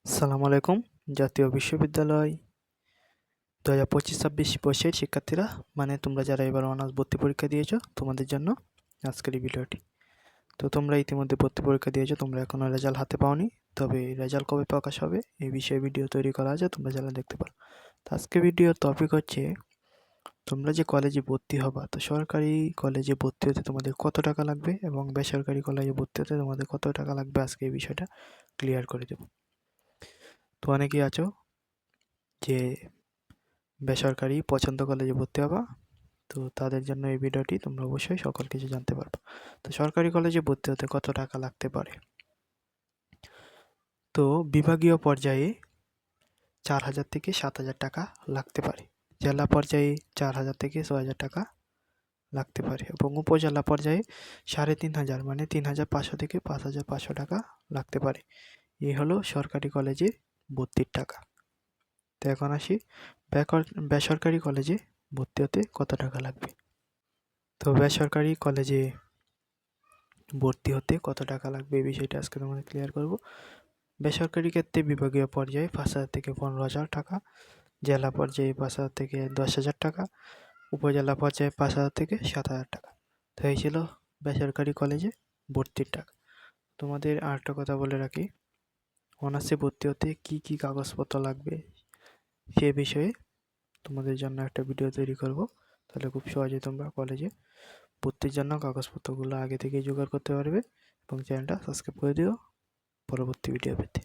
আসসালামু আলাইকুম। জাতীয় বিশ্ববিদ্যালয় ২০২৫-২৬ বর্ষের শিক্ষার্থীরা, মানে তোমরা যারা এবার অনার্স ভর্তি পরীক্ষা দিয়েছো, তোমাদের জন্য আজকের এই ভিডিওটি। তো তোমরা ইতিমধ্যে ভর্তি পরীক্ষা দিয়েছো, তোমরা এখনও রেজাল্ট হাতে পাওনি। তবে রেজাল্ট কবে প্রকাশ হবে এই বিষয়ে ভিডিও তৈরি করা আছে, তোমরা যারা দেখতে পারো। তো আজকে ভিডিওর টপিক হচ্ছে তোমরা যে কলেজে ভর্তি হবা, তো সরকারি কলেজে ভর্তি হতে তোমাদের কত টাকা লাগবে এবং বেসরকারি কলেজে ভর্তি হতে তোমাদের কত টাকা লাগবে, আজকে এই বিষয়টা ক্লিয়ার করে দেব। তো অনেকেই আছো যে বেসরকারি পছন্দ কলেজে ভর্তি হবা, তো তাদের জন্য এই ভিডিওটি, তোমরা অবশ্যই সকল কিছু জানতে পারবে। তো সরকারি কলেজে ভর্তি হতে কত টাকা লাগতে পারে? তো বিভাগীয় পর্যায়ে 4,000 থেকে 7,000 টাকা লাগতে পারে, জেলা পর্যায়ে 4,000 থেকে 6,000 টাকা লাগতে পারে এবং উপজেলা পর্যায়ে 3,500 মানে 3,500 থেকে 5,500 টাকা লাগতে পারে। এই হলো সরকারি কলেজে ভর্তির টাকা। তো এখন আসি বেসরকারি কলেজে ভর্তি হতে কত টাকা লাগবে। তো বেসরকারি কলেজে ভর্তি হতে কত টাকা লাগবে এই বিষয়টা আজকে তোমাদের ক্লিয়ার করব। বেসরকারি ক্ষেত্রে বিভাগীয় পর্যায়ে 5,000 থেকে 15,000 টাকা, জেলা পর্যায়ে 5,000 থেকে 10,000 টাকা, উপজেলা পর্যায়ে 5,000 থেকে 7,000 টাকা। তো এই ছিল বেসরকারি কলেজে ভর্তির টাকা। তোমাদের আরেকটা কথা বলে রাখি, অনার্সে ভর্তি হতে কি কি কাগজপত্র লাগবে সে বিষয়ে তোমাদের জন্য একটা ভিডিও তৈরি করব। তাহলে খুব সহজে তোমরা কলেজে ভর্তির জন্য কাগজপত্রগুলো আগে থেকেই জোগাড় করতে পারবে এবং চ্যানেলটা সাবস্ক্রাইব করে দিও পরবর্তী ভিডিও পেতে।